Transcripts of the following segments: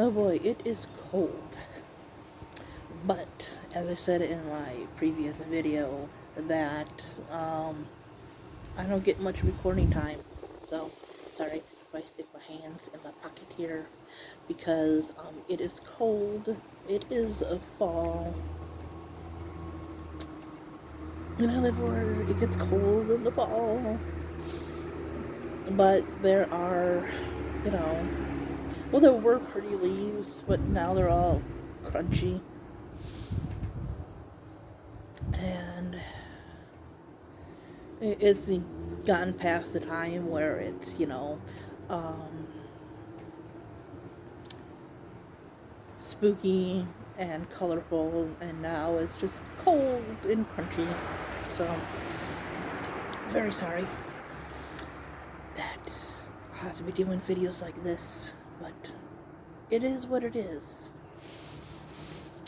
Oh boy, it is cold. But, as I said in my previous video, that I don't get much recording time. So, sorry if I stick my hands in my pocket here, because it is cold. It is a fall. And I live where it gets cold in the fall. But there are, you know, well, there were pretty leaves, but now they're all crunchy. And it's gotten past the time where it's, spooky and colorful, and now it's just cold and crunchy. So, very sorry that I have to be doing videos like this, but it is what it is.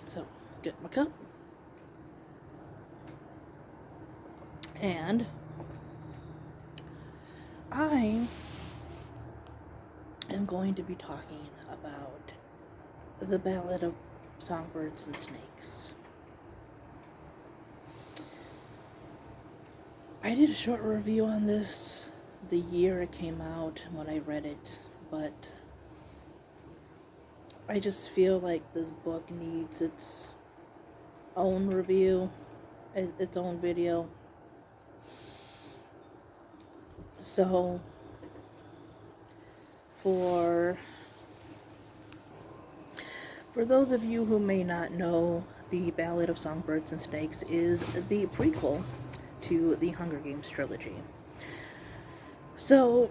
So, get my cup. And I am going to be talking about the Ballad of Songbirds and Snakes. I did a short review on this the year it came out when I read it, but I just feel like this book needs its own review, its own video. So, for those of you who may not know, the Ballad of Songbirds and Snakes is the prequel to the Hunger Games trilogy. So,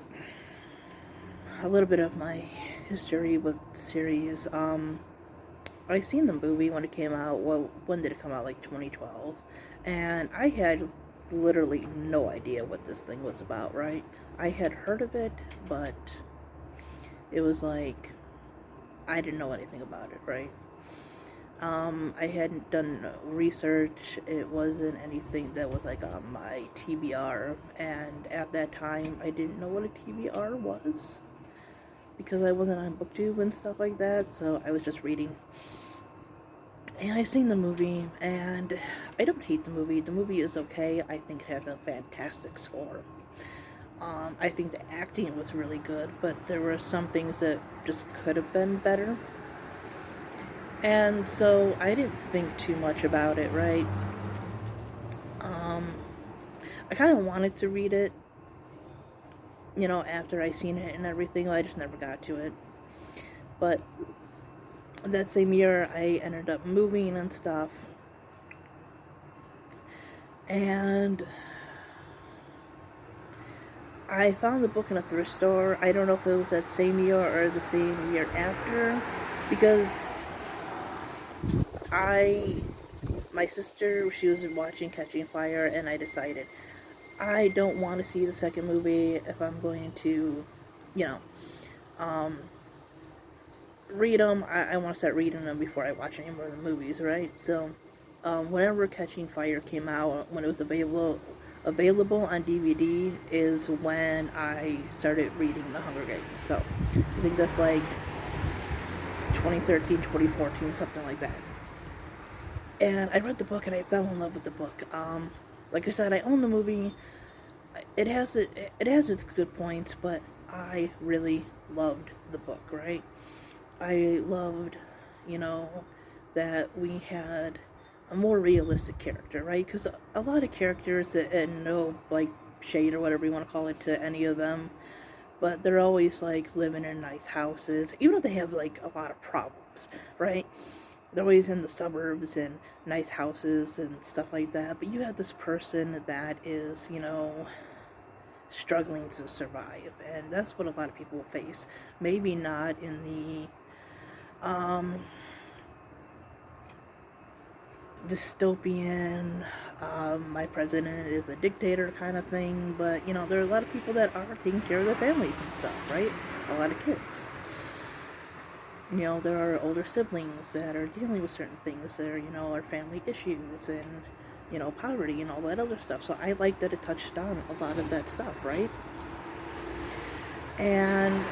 a little bit of my history with the series. I seen the movie when it came out. Well, when did it come out? Like 2012. And I had literally no idea what this thing was about, right? I had heard of it, but it was like, I didn't know anything about it, right? I hadn't done research. It wasn't anything that was like on my TBR, and at that time I didn't know what a TBR was because I wasn't on BookTube and stuff like that, so I was just reading. And I seen the movie, and I don't hate the movie. The movie is okay. I think it has a fantastic score. I think the acting was really good, but there were some things that just could have been better. And so I didn't think too much about it, right? I kind of wanted to read it, after I seen it and everything. I just never got to it. But that same year, I ended up moving and stuff. And I found the book in a thrift store. I don't know if it was that same year or the same year after, because my sister, she was watching Catching Fire, and I decided I don't want to see the second movie if I'm going to, read them. I want to start reading them before I watch any more of the movies, right? So, whenever Catching Fire came out, when it was available on DVD, is when I started reading The Hunger Games. So, I think that's like 2013, 2014, something like that. And I read the book and I fell in love with the book. Like I said, I own the movie. It has its good points, but I really loved the book, right? I loved, that we had a more realistic character, right? Because a lot of characters, and no, like, shade or whatever you want to call it to any of them, but they're always, like, living in nice houses, even if they have, like, a lot of problems, right? They're always in the suburbs and nice houses and stuff like that, but you have this person that is, struggling to survive, and that's what a lot of people face. Maybe not in the dystopian, my president is a dictator kind of thing, but there are a lot of people that are taking care of their families and stuff, right? A lot of kids. There are older siblings that are dealing with certain things. There, are family issues and, poverty and all that other stuff. So I like that it touched on a lot of that stuff, right? And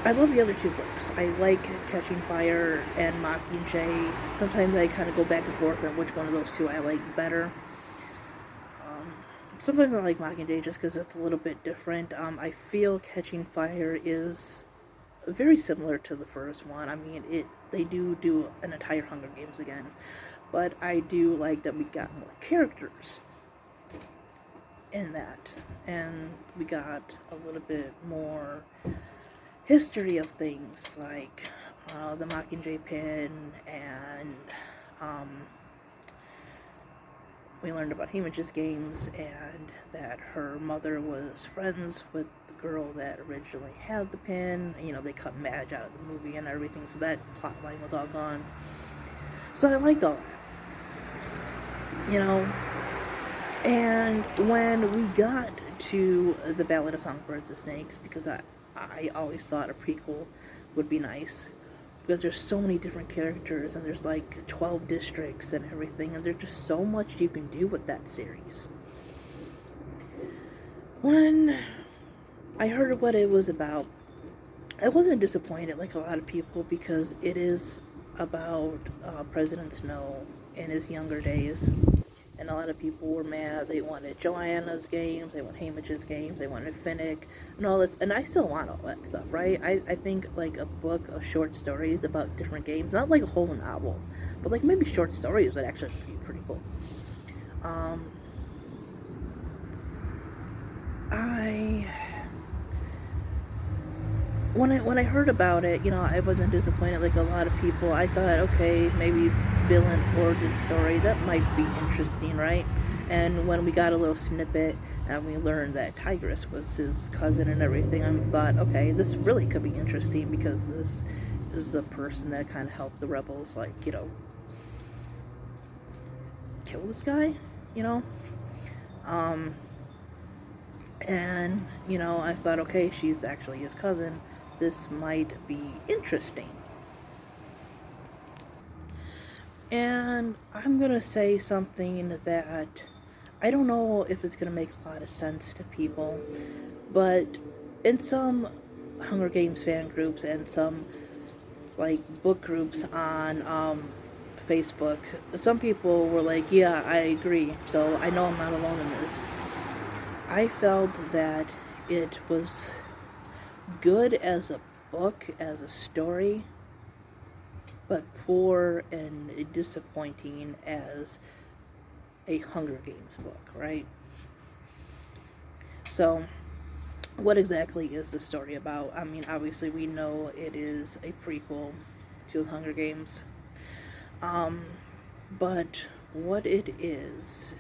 I love the other two books. I like Catching Fire and Mockingjay. Sometimes I kind of go back and forth on which one of those two I like better. Um, Sometimes I like Mockingjay just because it's a little bit different. I feel Catching Fire is very similar to the first one. I mean, they do an entire Hunger Games again, but I do like that we got more characters in that, and we got a little bit more history of things like the Mockingjay pin, and um, we learned about Haymitch's games, and that her mother was friends with the girl that originally had the pin. You know, they cut Madge out of the movie and everything, so that plot line was all gone. So I liked all that, you know. And when we got to the Ballad of Songbirds and Snakes, because I always thought a prequel would be nice, because there's so many different characters, and there's like 12 districts and everything, and there's just so much you can do with that series. When I heard what it was about, I wasn't disappointed like a lot of people, because it is about President Snow in his younger days. And a lot of people were mad. They wanted Joanna's games, they wanted Haymitch's games, they wanted Finnick, and all this. And I still want all that stuff, right? I think like a book of short stories about different games, not like a whole novel, but like maybe short stories would actually be pretty cool. I when I heard about it, you know, I wasn't disappointed like a lot of people. I thought, okay, maybe villain origin story, that might be interesting, right? And when we got a little snippet and we learned that Tigress was his cousin and everything, I thought, okay, this really could be interesting, because this is a person that kind of helped the rebels, like, you know, kill this guy, you know? And, you know, I thought, okay, she's actually his cousin. This might be interesting. And I'm going to say something that I don't know if it's going to make a lot of sense to people, but in some Hunger Games fan groups and some like book groups on Facebook, some people were like, yeah, I agree, so I know I'm not alone in this. I felt that it was good as a book, as a story, but poor and disappointing as a Hunger Games book, right? So, what exactly is the story about? I mean, obviously we know it is a prequel to the Hunger Games, but what it is...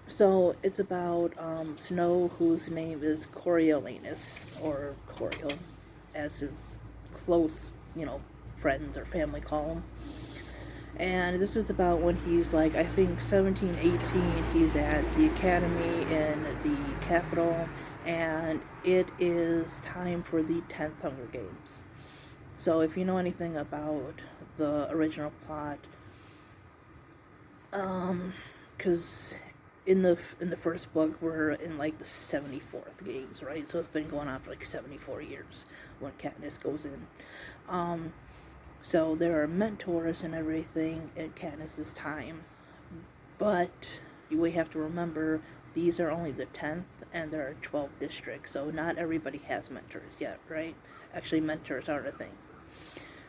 So it's about Snow, whose name is Coriolanus, or Coriol, as his close, you know, friends or family call him. And this is about when he's like, I think 17, 18, he's at the academy in the capital, and it is time for the 10th Hunger Games. So if you know anything about the original plot, because in the first book we're in like the 74th games, right? So it's been going on for like 74 years when Katniss goes in. So there are mentors and everything in Katniss's time, but we have to remember these are only the 10th, and there are 12 districts, so not everybody has mentors yet, right? Actually, mentors aren't a thing.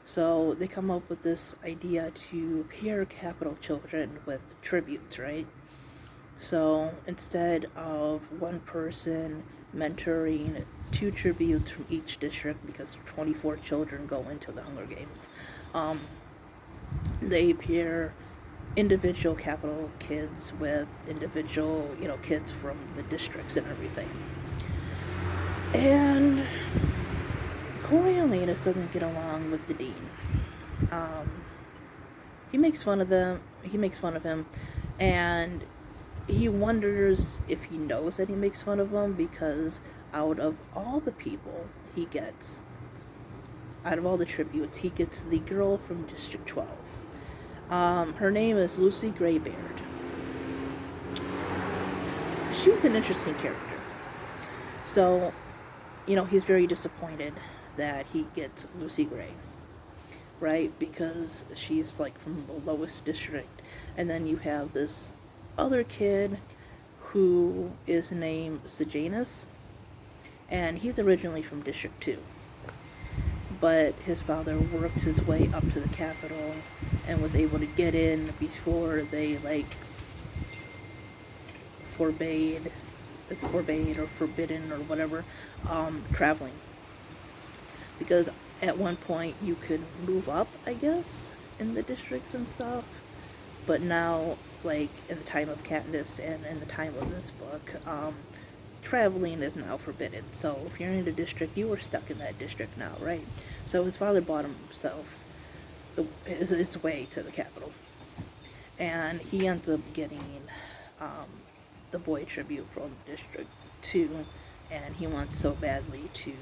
So they come up with this idea to pair capital children with tributes, right? So instead of one person mentoring 2 tributes from each district, because 24 children go into the Hunger Games, they pair individual capital kids with individual, you know, kids from the districts and everything. And Coriolanus doesn't get along with the dean. He makes fun of them. He makes fun of him, and he wonders if he knows that he makes fun of him, because out of all the people he gets, out of all the tributes, he gets the girl from District 12. Her name is Lucy Greybeard. She was an interesting character. So, he's very disappointed that he gets Lucy Gray, right? Because she's like from the lowest district. And then you have this other kid who is named Sejanus, and he's originally from District 2. But his father worked his way up to the capital and was able to get in before they, like, forbade or forbidden or whatever, traveling. Because at one point you could move up, I guess, in the districts and stuff. But now, like, in the time of Katniss and in the time of this book, traveling is now forbidden. So if you're in a district, you were stuck in that district now, right? So his father bought himself his way to the capital. And he ends up getting the boy tribute from District 2, and he wants so badly to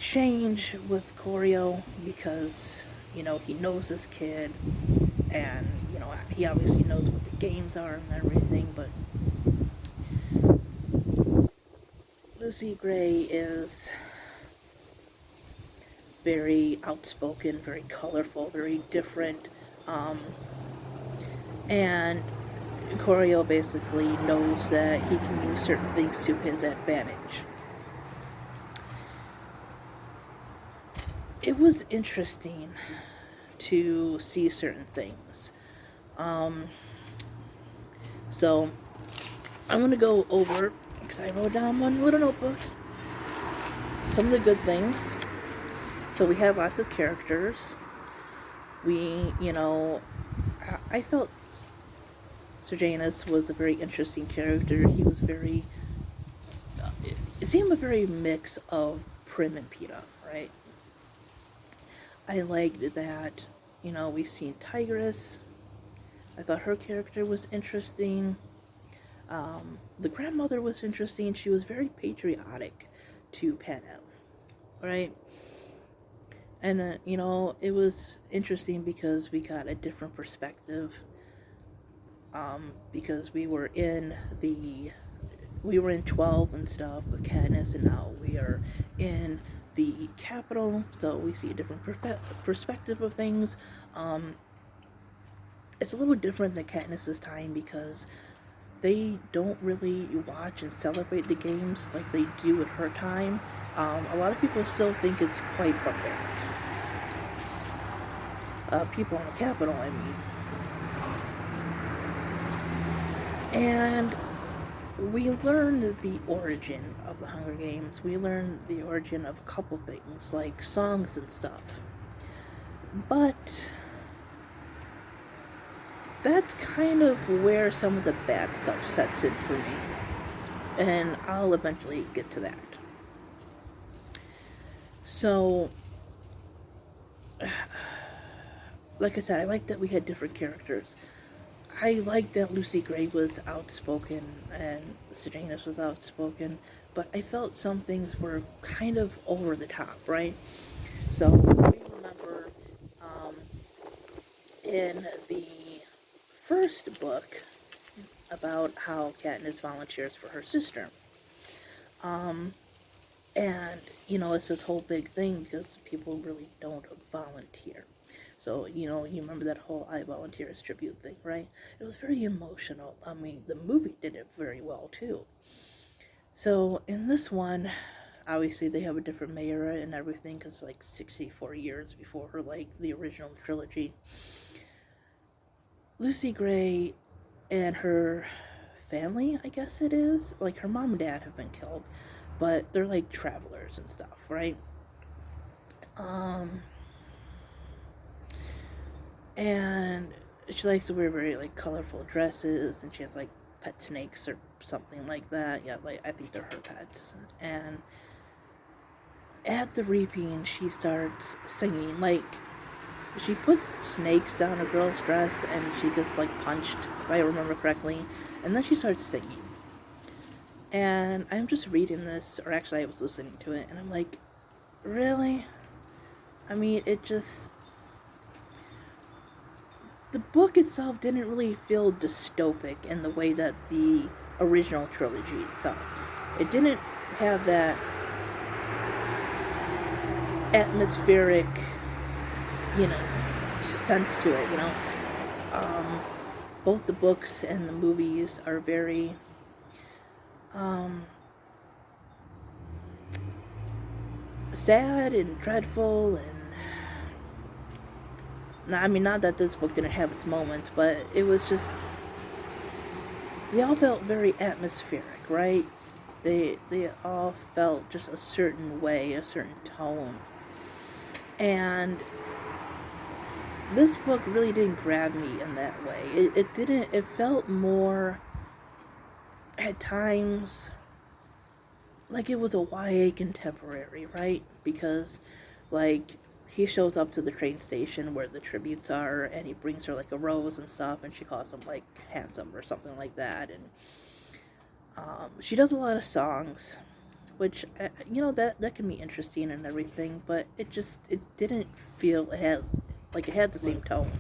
change with Choreo because, he knows this kid, and, he obviously knows what the games are and everything, but Lucy Gray is very outspoken, very colorful, very different, and Choreo basically knows that he can use certain things to his advantage. It was interesting to see certain things. So I'm going to go over, because I wrote down one little notebook, some of the good things. So we have lots of characters. I felt Sejanus was a very interesting character. He was very, it seemed a very mix of Prim and Peeta, right? I liked that, we seen Tigress. I thought her character was interesting. The grandmother was interesting. She was very patriotic to Panem, right? And, it was interesting because we got a different perspective. Because we were in 12 and stuff with Katniss, and now we are in the capital, so we see a different perspective of things. It's a little different than Katniss's time because they don't really watch and celebrate the games like they do at her time. A lot of people still think it's quite barbaric. People in the capital, I mean. And we learned the origin of the Hunger Games. We learned the origin of a couple things, like songs and stuff. But that's kind of where some of the bad stuff sets in for me. And I'll eventually get to that. So, like I said, I like that we had different characters. I like that Lucy Gray was outspoken and Sejanus was outspoken, but I felt some things were kind of over the top, right? So, we remember in the first book about how Katniss volunteers for her sister. And, it's this whole big thing because people really don't volunteer. So, you remember that whole I Volunteer as Tribute thing, right? It was very emotional. I mean, the movie did it very well, too. So, in this one, obviously they have a different mayor and everything, because, 64 years before her, the original trilogy. Lucy Gray and her family, I guess it is, her mom and dad have been killed, but they're, travelers and stuff, right? And she likes to wear very, colorful dresses, and she has, pet snakes or something like that. Yeah, I think they're her pets. And at the reaping, she starts singing, she puts snakes down a girl's dress, and she gets, punched, if I remember correctly, and then she starts singing. And I'm just reading this, or actually I was listening to it, and I'm like, really? I mean, it just... The book itself didn't really feel dystopic in the way that the original trilogy felt. It didn't have that atmospheric, you know, sense to it, you know. Um, both the books and the movies are very, um, sad and dreadful, and I mean, not that this book didn't have its moments, but it was just, they all felt very atmospheric, right? They all felt just a certain way, a certain tone. And this book really didn't grab me in that way. It didn't, it felt more, at times, like it was a YA contemporary, right? Because, like, he shows up to the train station where the tributes are, and he brings her, like, a rose and stuff, and she calls him, like, handsome or something like that, and, she does a lot of songs, which, you know, that can be interesting and everything, but it didn't feel, it had the same tone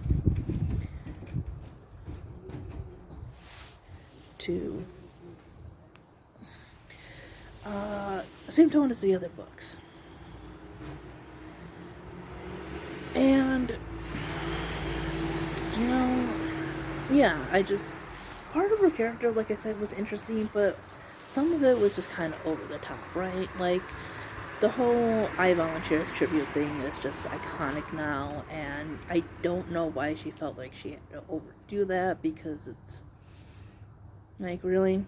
to, same tone as the other books. And, you know, yeah, part of her character, like I said, was interesting, but some of it was just kind of over the top, right? Like, the whole I Volunteers tribute thing is just iconic now, and I don't know why she felt like she had to overdo that, because it's, like, really?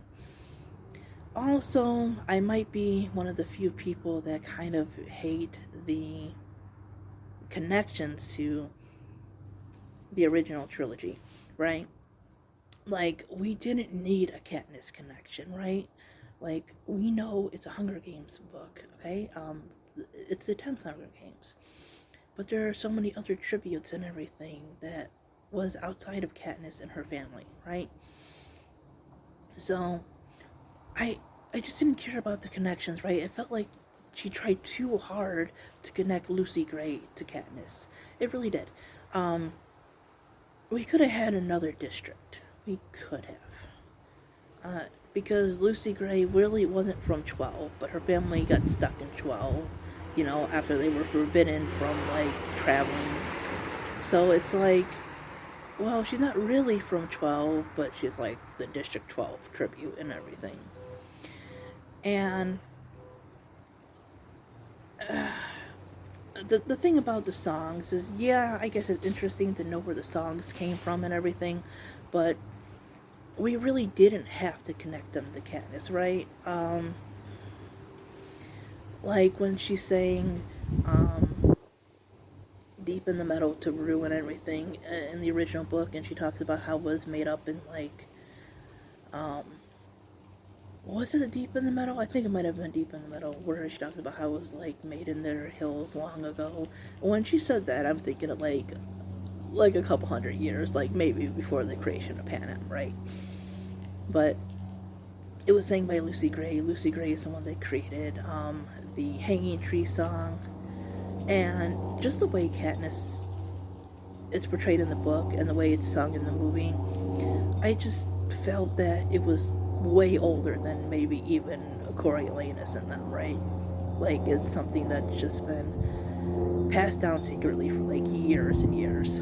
Also, I might be one of the few people that kind of hate the connections to the original trilogy, right? Like, we didn't need a Katniss connection, right? Like, we know it's a Hunger Games book, okay? It's the 10th Hunger Games. But there are so many other tributes and everything that was outside of Katniss and her family, right? So, I I just didn't care about the connections, right? It felt like she tried too hard to connect Lucy Gray to Katniss. It really did. Um, we could have had another district. We could have. Because Lucy Gray really wasn't from 12, but her family got stuck in 12, you know, after they were forbidden from, like, traveling. So it's like, well, she's not really from 12, but she's like the District 12 tribute and everything. And the thing about the songs is, yeah, I guess it's interesting to know where the songs came from and everything, but we really didn't have to connect them to Katniss, right? Like when she's saying, deep in the meadow to Rue and everything in the original book, and she talks about how it was made up in, like, um, was it Deep in the Meadow? I think it might have been Deep in the Meadow, where she talks about how it was, like, made in their hills long ago. When she said that, I'm thinking of, like a couple hundred years, like maybe before the creation of Panem, right? But it was sang by Lucy Gray. Lucy Gray is the one that created the Hanging Tree song, and just the way Katniss is portrayed in the book and the way it's sung in the movie, I just felt that it was way older than maybe even Coriolanus and them, right? Like, it's something that's just been passed down secretly for, like, years and years.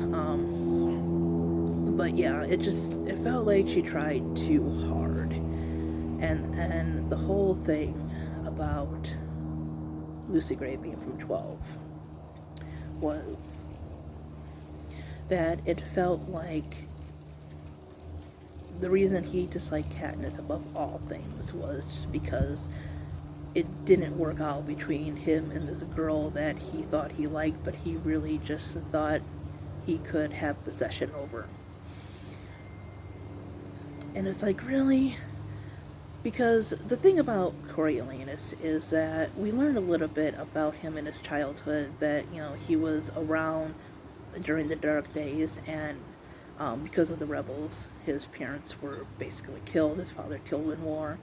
But yeah, it felt like she tried too hard. And the whole thing about Lucy Gray being from 12 was that it felt like the reason he disliked Katniss above all things was just because it didn't work out between him and this girl that he thought he liked, but he really just thought he could have possession over. And it's like, really? Because the thing about Coriolanus is that we learned a little bit about him in his childhood, that, you know, he was around during the Dark Days, and because of the rebels, his parents were basically killed. His father killed in war.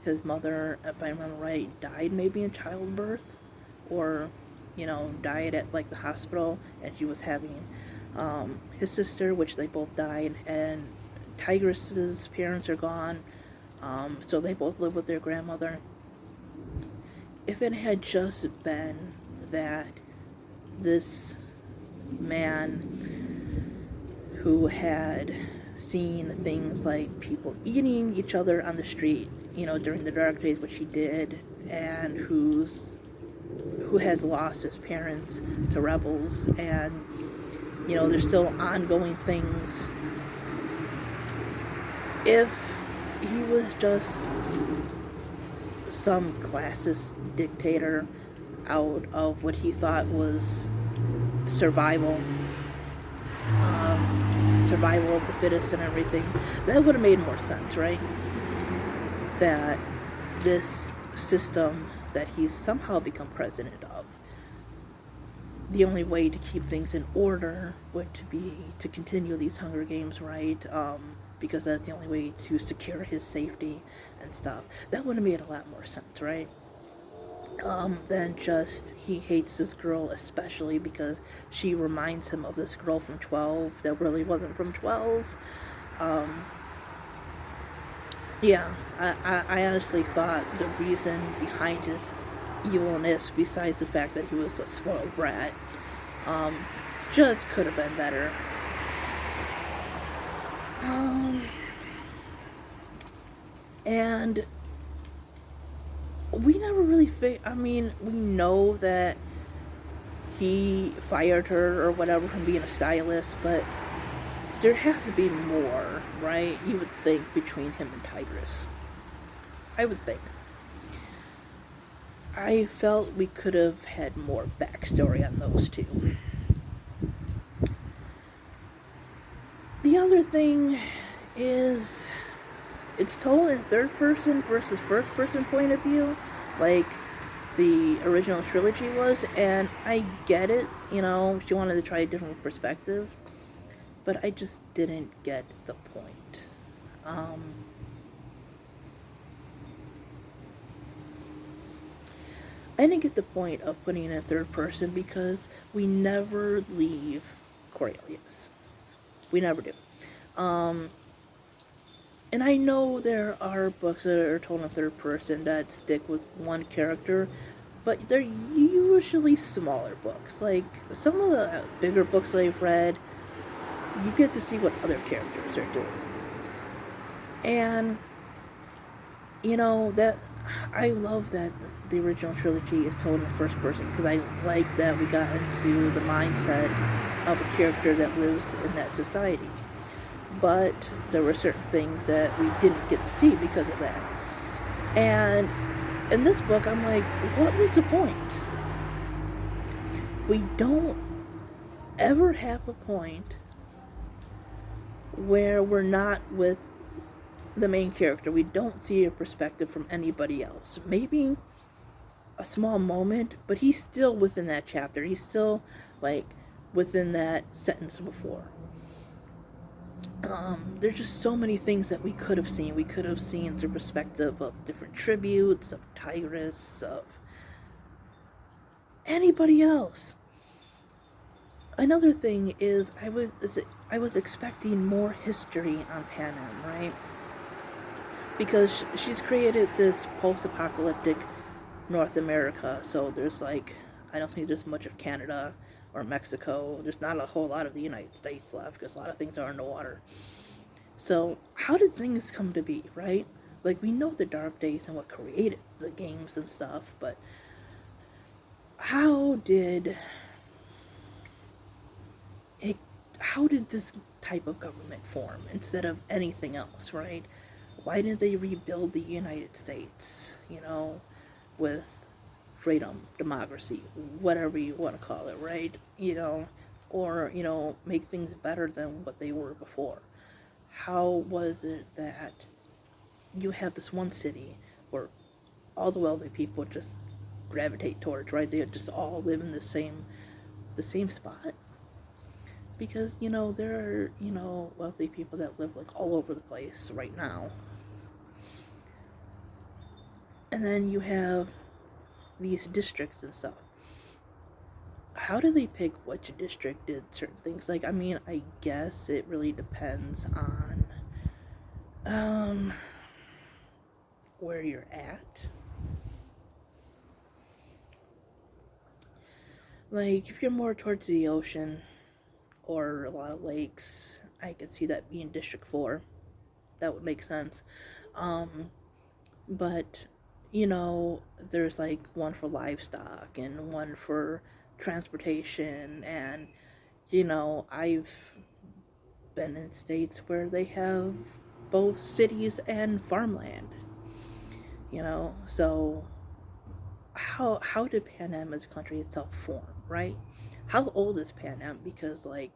His mother, if I remember right, died maybe in childbirth, or, you know, died at, like, the hospital, and she was having his sister, which they both died, and Tigress's parents are gone, so they both live with their grandmother. if it had just been that this man who had seen things like people eating each other on the street, during the dark days, which he did, and who has lost his parents to rebels, and there's still ongoing things. If he was just some classist dictator out of what he thought was survival, survival of the fittest and everything, that would have made more sense, right? That this system that he's somehow become president of, the only way to keep things in order would be to continue these Hunger Games, right? Because that's the only way to secure his safety and stuff. That would have made a lot more sense, right? Than just he hates this girl especially because she reminds him of this girl from 12 that really wasn't from 12. Yeah, I honestly thought the reason behind his evilness, besides the fact that he was a spoiled brat, just could have been better. And we never really we know that he fired her or whatever from being a stylist, but there has to be more, right? You would think, between him and Tigress. I would think. I felt we could have had more backstory on those two. The other thing is, it's told in third person versus first person point of view, like the original trilogy was, and I get it, she wanted to try a different perspective, but I just didn't get the point. I didn't get the point of putting it in third person because we never leave Coriolis. We never do. And I know there are books that are told in third person that stick with one character, but they're usually smaller books. Like, some of the bigger books I've read, you get to see what other characters are doing. And, that I love that the original trilogy is told in first person, because I like that we got into the mindset of a character that lives in that society. But there were certain things that we didn't get to see because of that. And in this book, I'm like, what was the point? We don't ever have a point where we're not with the main character. We don't see a perspective from anybody else. Maybe a small moment, but he's still within that chapter. He's still, within that sentence before. There's just so many things that we could have seen. We could have seen the perspective of different tributes, of Tigress, of anybody else. Another thing is, I was expecting more history on Panem, right? Because she's created this post-apocalyptic North America, so there's I don't think there's much of Canada or Mexico. There's not a whole lot of the United States left, because a lot of things are underwater. So how did things come to be, right? We know the dark days and what created the games and stuff, but how did this type of government form instead of anything else, right? Why didn't they rebuild the United States, with freedom, democracy, whatever you want to call it, right? Or, make things better than what they were before. How was it that you have this one city where all the wealthy people just gravitate towards, right? They just all live in the same spot? Because, there are, wealthy people that live, all over the place right now. And then you have these districts and stuff. How do they pick which district did certain things? I guess it really depends on where you're at. Like, if you're more towards the ocean or a lot of lakes, I could see that being District 4. That would make sense. Um, but, there's like one for livestock and one for transportation, and, I've been in states where they have both cities and farmland, so how did Pan Am as a country itself form, right? How old is Pan Am? Because like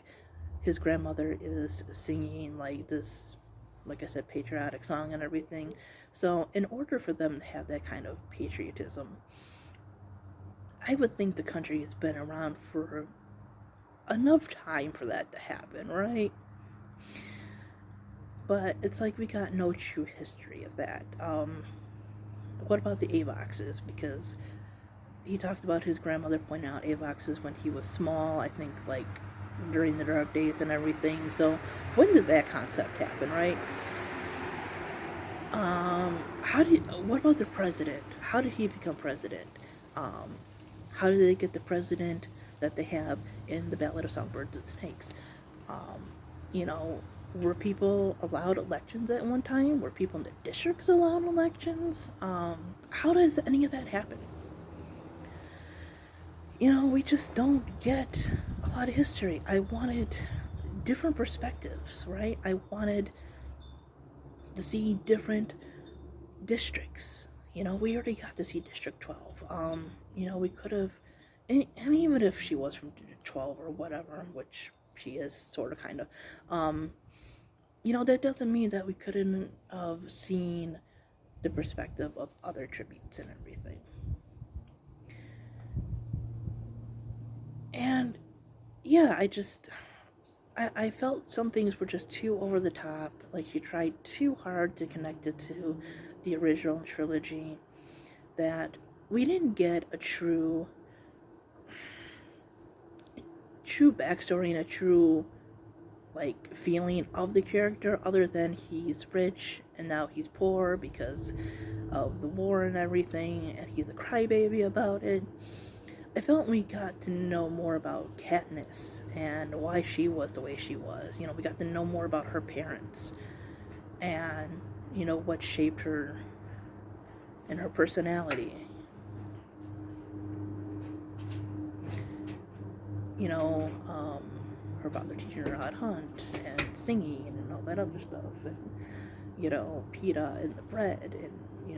his grandmother is singing like this, like I said, patriotic song and everything. So in order for them to have that kind of patriotism, I would think the country has been around for enough time for that to happen, right? But it's like we got no true history of that. What about the Avoxes? Because he talked about his grandmother pointing out Avoxes when he was small, I think like during the dark days and everything. So when did that concept happen, right? What about the president? How did he become president? Um, how did they get the president that they have in the Ballad of Songbirds and Snakes? Um, you know, were people allowed elections at one time? Were people in the districts allowed elections? How does any of that happen? We just don't get a lot of history. I wanted different perspectives, right? I wanted to see different districts. We already got to see District 12. We could have, and even if she was from 12 or whatever, which she is sort of kind of, that doesn't mean that we couldn't have seen the perspective of other tributes and everything. And yeah, I felt some things were just too over the top. Like she tried too hard to connect it to the original trilogy, that we didn't get a true backstory and a true like feeling of the character, other than he's rich and now he's poor because of the war and everything, and he's a crybaby about it. I felt we got to know more about Katniss and why she was the way she was. We got to know more about her parents and, what shaped her and her personality. Her father teaching her how to hunt and singing and all that other stuff. And, pita and the bread and,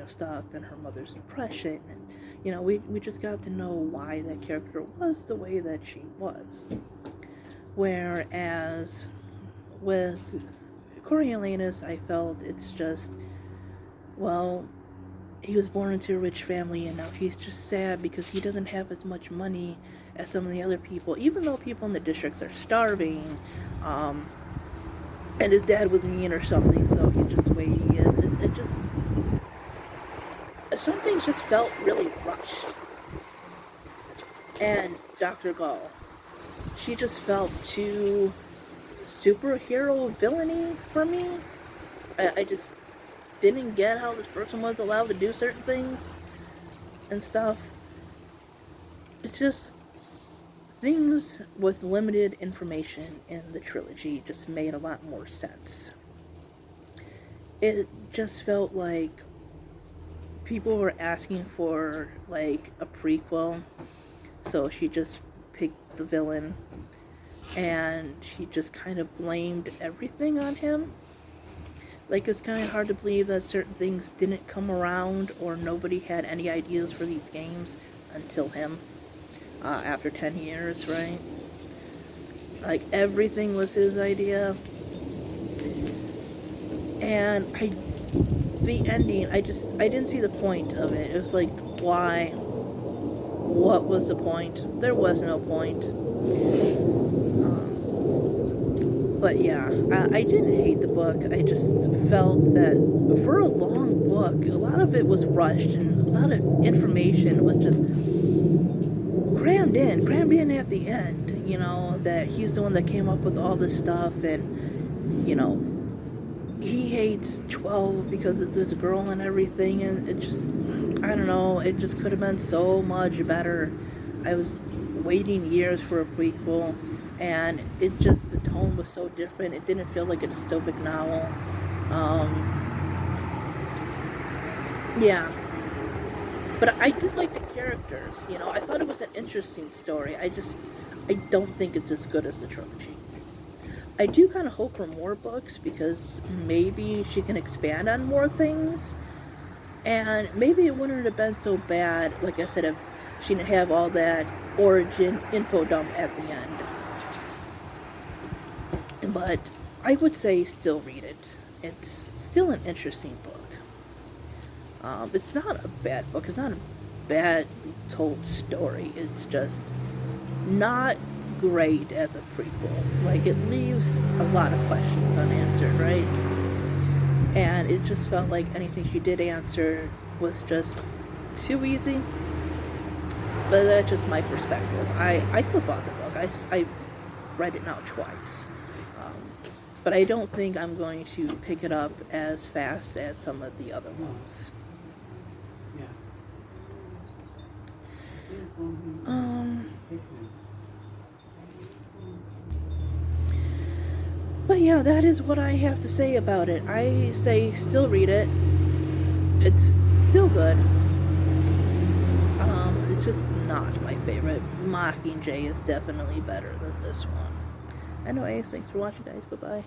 stuff, and her mother's depression. And, we just got to know why that character was the way that she was. Whereas with Coriolanus, I felt it's just, well, he was born into a rich family and now he's just sad because he doesn't have as much money as some of the other people, even though people in the districts are starving, and his dad was mean or something, so he's just the way he is. It just, some things just felt really rushed. And Dr. Gall, she just felt too superhero villainy for me. I just didn't get how this person was allowed to do certain things and stuff. It's just things with limited information in the trilogy just made a lot more sense. It just felt like people were asking for like a prequel, so she just picked the villain and she just kind of blamed everything on him. Like, it's kind of hard to believe that certain things didn't come around or nobody had any ideas for these games until him, after 10 years, right? Like, everything was his idea. And the ending, I didn't see the point of it. It was like, why? What was the point? There was no point. But yeah, I didn't hate the book. I just felt that for a long book, a lot of it was rushed and a lot of information was just crammed in at the end, that he's the one that came up with all this stuff, and, he hates 12 because it's this girl and everything, and it just, I don't know, it just could have been so much better. I was waiting years for a prequel, and it just, the tone was so different. It didn't feel like a dystopic novel. Yeah. But I did like the characters, you know. I thought it was an interesting story. I don't think it's as good as the trilogy. I do kind of hope for more books because maybe she can expand on more things. And maybe it wouldn't have been so bad, like I said, if she didn't have all that origin info dump at the end. But I would say still read it. It's still an interesting book. It's not a bad book. It's not a badly told story. It's just not great as a prequel. Like, it leaves a lot of questions unanswered, right? And it just felt like anything she did answer was just too easy. But that's just my perspective. I still bought the book. I read it now twice. But I don't think I'm going to pick it up as fast as some of the other ones. But yeah, that is what I have to say about it. I say still read it. It's still good. It's just not my favorite. Mockingjay is definitely better than this one. Anyways, thanks for watching, guys. Bye-bye.